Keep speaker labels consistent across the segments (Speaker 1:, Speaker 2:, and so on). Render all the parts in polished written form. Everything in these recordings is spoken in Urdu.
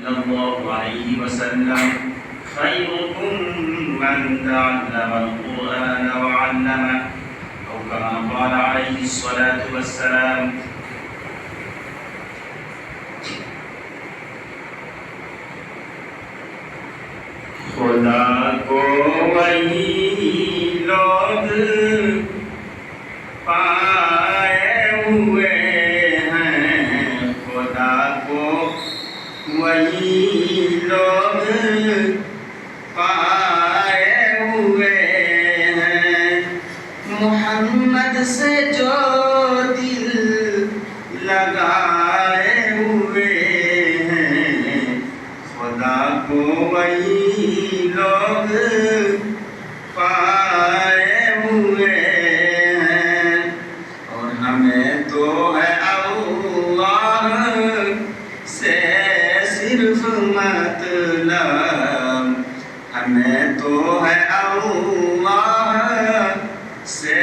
Speaker 1: صلى الله عليه وسلم خيركم من تعلم القرآن وعلمه أو كما قال عليه الصلاة والسلام. خدا کو وہی لوگ پائے ہوئے ہیں، خدا کو وہی لوگ پائے ہوئے ہیں، محمد سے جو دل لگائے ہوئے ہیں، خدا کو وہی لوگ پائے ہوئے ہیں. اور ہمیں تو ہے اللہ سے صرف مطلب، ہمیں تو ہے اللہ سے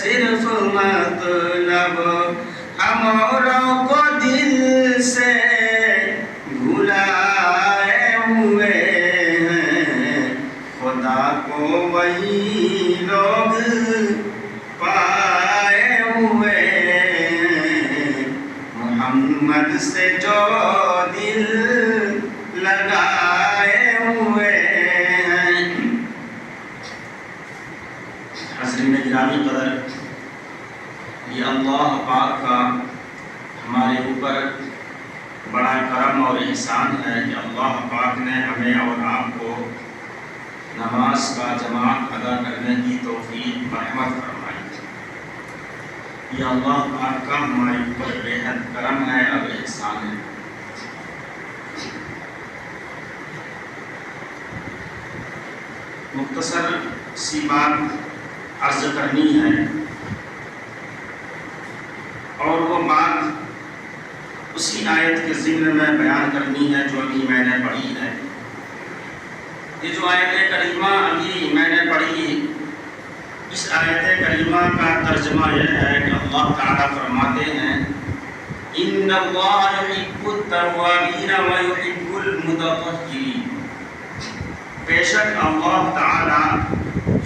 Speaker 1: صرف مطلب، ہم اوروں کو دل سے بھلائے ہوئے ہیں، خدا کو وہی لوگ پائے ہوئے ہیں، محمد سے جو دل لگائے ہوئے ہیں. حضرین گرامی قدر، یہ اللہ پاک کا ہمارے اوپر بڑا کرم اور احسان ہے کہ اللہ پاک نے ہمیں اور آپ کو نماز کا جماعت ادا کرنے کی توفیق رحمت فرمائی. یہ اللہ پاک کا ہمارے اوپر بے حد کرم ہے اور احسان ہے. مختصر سی بات عرض کرنی ہے، اور وہ بات اسی آیت کے ضمن میں بیان کرنی ہے جو ابھی میں نے پڑھی ہے. یہ جو آیت کریمہ ابھی میں نے پڑھی، اس آیت کریمہ کا ترجمہ یہ ہے کہ اللہ تعالیٰ فرماتے ہیں ان اللہ یحب التوابین ویحب المتطہرین، بے شک اللہ تعالیٰ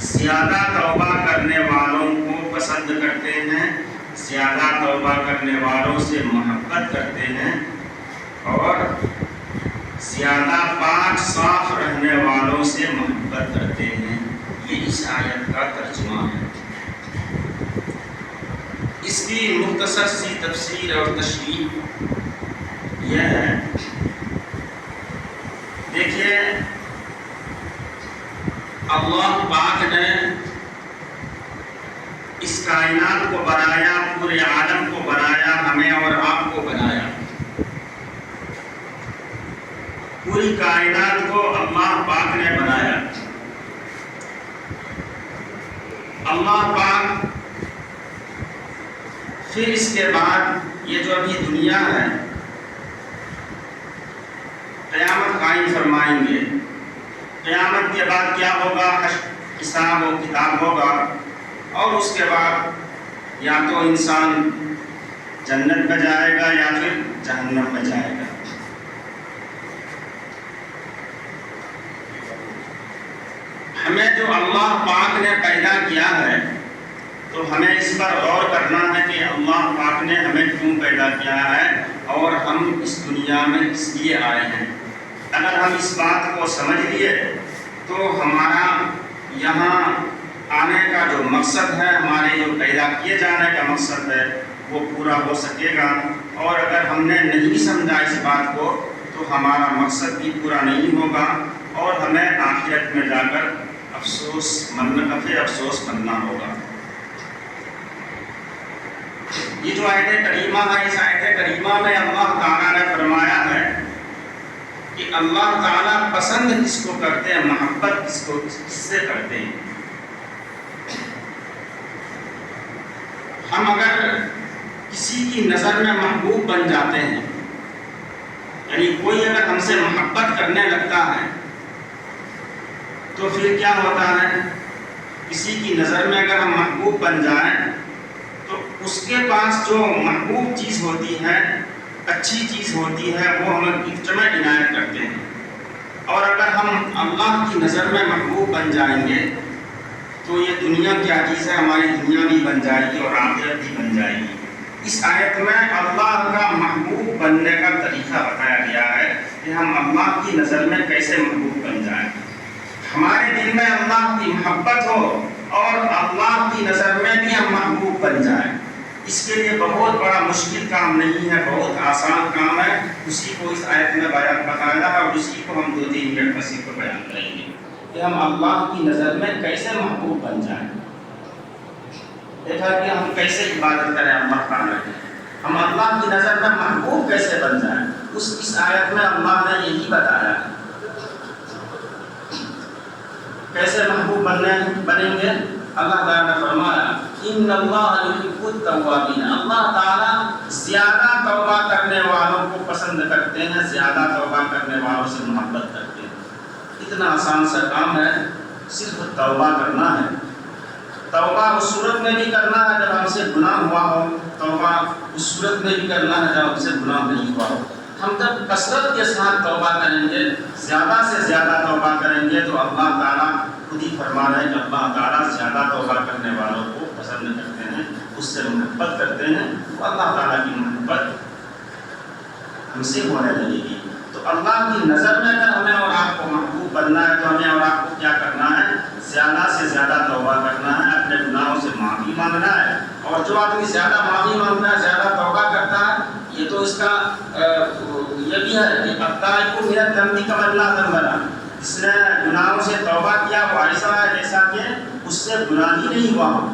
Speaker 1: زیادہ توبہ کرنے والوں کو پسند کرتے ہیں، زیادہ توبہ کرنے والوں سے محبت کرتے ہیں، اور زیادہ پاک صاف رہنے والوں سے محبت کرتے ہیں. یہ اس آیت کا ترجمہ ہے. اس کی مختصر سی تفسیر اور تشریح یہ ہے، دیکھیے اللہ پاک نے اس کائنات کو بنایا، پورے عالم کو بنایا، ہمیں اور آپ کو بنایا. پوری کائنات کو اللہ پاک نے بنایا. اللہ پاک پھر اس کے بعد یہ جو ابھی دنیا ہے، قیامت قائم فرمائیں گے. قیامت کے بعد کیا ہوگا؟ حساب و کتاب ہوگا، اور اس کے بعد یا تو انسان جنت میں جائے گا یا پھر جہنم میں جائے گا. ہمیں جو اللہ پاک نے پیدا کیا ہے تو ہمیں اس پر غور کرنا ہے کہ اللہ پاک نے ہمیں کیوں پیدا کیا ہے اور ہم اس دنیا میں کس لیے آئے ہیں. اگر ہم اس بات کو سمجھ لیے تو ہمارا یہاں آنے کا جو مقصد ہے، ہمارے جو پیدا کیے جانے کا مقصد ہے، وہ پورا ہو سکے گا. اور اگر ہم نے نہیں سمجھا اس بات کو تو ہمارا مقصد بھی پورا نہیں ہوگا، اور ہمیں آخرت میں جا کر افسوس مننا ہوگا. یہ جو آیت کریمہ ہے، اس آیت کریمہ میں اللہ تعالیٰ نے فرمایا ہے کہ اللہ تعالیٰ پسند کس کو کرتے ہیں، محبت کس سے کرتے ہیں. ہم اگر کسی کی نظر میں محبوب بن جاتے ہیں، یعنی کوئی اگر ہم سے محبت کرنے لگتا ہے تو پھر کیا ہوتا ہے؟ کسی کی نظر میں اگر ہم محبوب بن جائیں تو اس کے پاس جو محبوب چیز ہوتی ہے، اچھی چیز ہوتی ہے، وہ ہمیں گفٹ میں عنایت کر اور اگر ہم اللہ کی نظر میں محبوب بن جائیں گے تو یہ دنیا کیا چیز ہے، ہماری دنیا بھی بن جائے گی اور آخرت بھی بن جائے گی۔ اس آیت میں اللہ کا محبوب بننے کا طریقہ بتایا گیا ہے کہ ہم اللہ کی نظر میں کیسے محبوب بن جائیں، ہمارے دل میں اللہ کی محبت ہو اور اللہ کی نظر میں بھی ہم محبوب بن جائیں۔ اس کے لیے بہت بڑا مشکل کام نہیں ہے، بہت آسان کام ہے، اسی کو اس آیت میں بیان بتایا ہے اور اسی کو ہم 2-3 منٹ میں صرف بیان کریں گے کہ ہم اللہ کی نظر میں کیسے محبوب بن جائیں۔ دیکھا کہ ہم کیسے عبادت کریں اللہ تعالیٰ کی، ہم اللہ کی نظر میں محبوب کیسے بن جائیں، اس آیت میں اللہ نے یہی بتایا ہے۔ کیسے محبوب بنیں گے؟ اللہ تعالیٰ نے فرمایا ان اللہ یحب التوابین، اللہ تعالیٰ زیادہ توبہ کرنے والوں کو پسند کرتے ہیں، زیادہ توبہ کرنے والوں سے محبت کرتے ہیں۔ اتنا آسان سا کام ہے، صرف توبہ کرنا ہے۔ توبہ اس صورت میں بھی کرنا ہے جب ہم سے گناہ ہوا ہو، توبہ اس صورت میں بھی کرنا ہے جب ہم سے گناہ نہیں ہوا ہو۔ ہم جب کثرت کے ساتھ توبہ کریں گے، زیادہ سے زیادہ توبہ کریں گے تو اللہ تعالیٰ خود ہی فرما رہے ہیں کہ اللہ تعالیٰ زیادہ توبہ کرنے والوں کو پسند کرتے ہیں، اس سے محبت کرتے ہیں، تو اللہ تعالیٰ کی محبت ہم سے ہونے لگے گی۔ تو اللہ کی نظر میں اگر ہمیں اور آپ کو محبوب بننا ہے تو ہمیں اور آپ کو کیا کرنا ہے؟ زیادہ سے زیادہ توبہ کرنا ہے، اپنے گناہوں سے معافی مانگنا ہے۔ اور جو آدمی زیادہ معافی مانگتا ہے، زیادہ توبہ کرتا ہے، یہ تو اس کا یہ بھی ہے کہ التائب من الذنب کمن لا ذنب لہ، جس نے گناہوں سے توبہ کیا وہ ایسا ہے جیسا کہ اس سے گناہ ہی نہیں ہوا ہو۔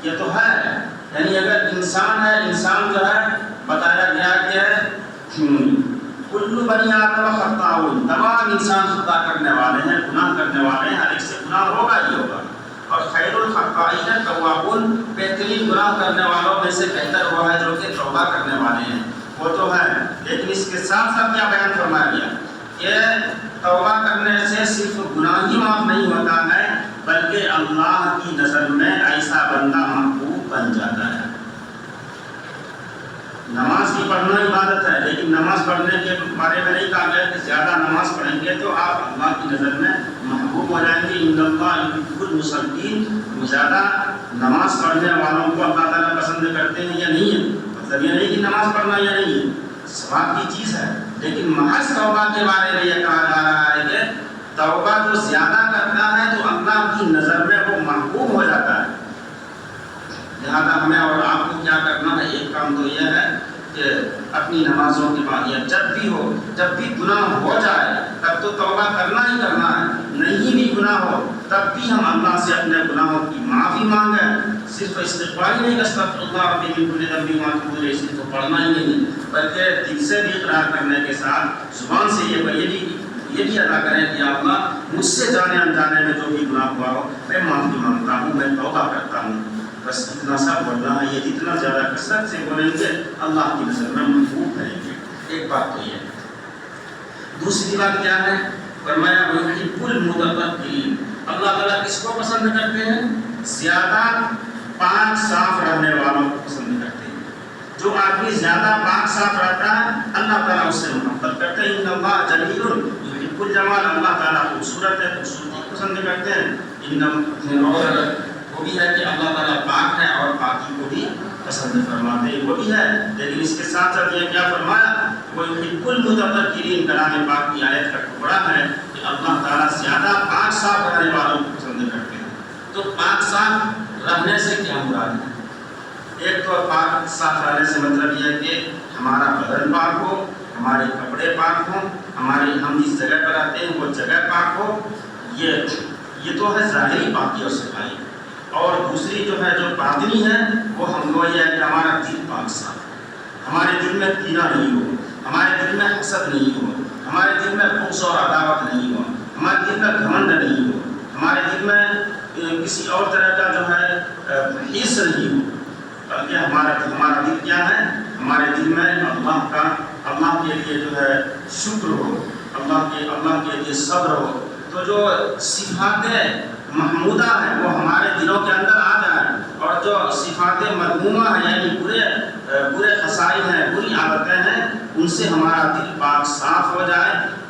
Speaker 1: یہ تو ہے، یعنی اگر انسان ہے، انسان جو ہے بتایا گیا کہ کل بنی آدم خطاؤن، تمام انسان خطا کرنے والے ہیں، گناہ کرنے والے ہیں، ہر ایک سے گناہ ہوگا ہی ہوگا۔ اور خیر الخطائین التوابون، بہترین گناہ کرنے والوں میں سے بہتر وہ ہے جو کہ توبہ کرنے والے ہیں، وہ تو ہے۔ لیکن اس کے ساتھ ساتھ کیا بیان فرمایا گیا کہ توبہ کرنے سے صرف گناہ ہی معاف نہیں ہوتا ہے بلکہ اللہ کی نظر میں ایسا بندہ محبوب بن جاتا ہے۔ نماز کی پڑھنا عبادت ہے، لیکن نماز پڑھنے کے بارے میں نہیں کہا گیا کہ زیادہ نماز پڑھیں گے تو آپ اللہ کی نظر میں محبوب ہو جائیں گے۔ ان اللہ یحب المصلین، زیادہ نماز پڑھنے والوں کو اللہ تعالیٰ پسند کرتے ہیں یا نہیں ہے؟ مطلب یہ نہیں کہ نماز پڑھنا یا نہیں ہے، ثواب کی چیز ہے، لیکن محض توبہ کے بارے میں یہ کہا جا رہا ہے کہ توبہ جو زیادہ کرتا ہے تو اللہ کی نظر میں وہ محبوب ہو جاتا ہے۔ لہذا ہمیں اور آپ کو کیا کرنا ہے؟ ایک کام تو یہ ہے کہ اپنی نمازوں کے بعد یا جب بھی گناہ ہو جائے تب تو توبہ کرنا ہی کرنا ہے، نہیں بھی گناہ ہو تب بھی ہم اللہ سے اپنے گناہوں کی معافی مانگیں۔ صرف استغفار ہی نہیں کہ استغفر اللہ ربی من کل ذنب واتوب الیہ، صرف تو پڑھنا ہی نہیں بلکہ دل سے بھی اقرار کرنے کے ساتھ زبان سے یہ بھی ادا کریں کہ یا اللہ مجھ سے جانے انجانے میں جو بھی گناہ ہوا ہو میں معافی مانگتا ہوں، میں توبہ کرتا ہوں۔ بس اتنا سا بولنا ہے، یہ جتنا زیادہ کثرت سے بولیں گے اللہ کی نظر میں محبوب رہیں گے۔ ایک بات تو یہ ہے۔ دوسری بات کیا ہے؟ فرمایا وَيُحِبُّ الْمُتَطَهِّرِينَ، اللہ تعالیٰ کس کو پسند کرتے ہیں؟ زیادہ پاک صاف رہنے والوں کو پسند کرتے ہیں۔ جو آدمی زیادہ پاک صاف رہتا ہے اللہ تعالیٰ اس سے محبت کرتے ہیں۔ ان اللہ جمیل یحب الجمال، اللہ تعالیٰ خوبصورت ہے، خوبصورتی پسند کرتے ہیں۔ اور وہ بھی ہے کہ اللہ تعالیٰ پاک ہے اور پاکی کو بھی پسند فرماتے ہیں، وہ بھی ہے، لیکن اس کے ساتھ ساتھ یہ کیا فرمایا؟ وہ یحب المتطہرین، کلام پاک کی آیت کا ٹکڑا ہے کہ اللہ تعالیٰ زیادہ پاک صاف رہنے والوں کو پسند کرتے ہیں۔ تو پاک صاف رہنے سے کیا مراد ہے؟ ایک تو پاک صاف رہنے سے مطلب یہ ہے کہ ہمارا بدن پاک ہو، ہمارے کپڑے پاک ہوں، ہم جس جگہ پر آتے ہیں وہ جگہ پاک ہو، یہ تو ہے ظاہری پاکی اور صفائی۔ اور دوسری جو ہے جو باطنی ہے وہ ہم کو یہ ہے کہ ہمارا دل پاک صاف، ہمارے دل میں کینہ نہیں ہو، ہمارے دل میں حسد نہیں ہو، ہمارے دل میں بغض اور عداوت نہیں ہو، ہمارے دل میں گھمنڈ نہیں ہو، ہمارے دل میں کسی اور طرح کا جو ہے حرص نہیں ہو، بلکہ ہمارا دل کیا ہے؟ ہمارے دل میں اللہ کے لیے جو ہے شکر ہو، اللہ کے لیے صبر ہو۔ تو جو صفات محمودہ ہیں وہ ہمارے دلوں کے اندر آ جائیں، اور جو صفات مذمومہ ہیں یعنی برے خصائل ہیں، بری عادتیں ہیں، ان سے ہمارا دل پاک صاف ہو جائے۔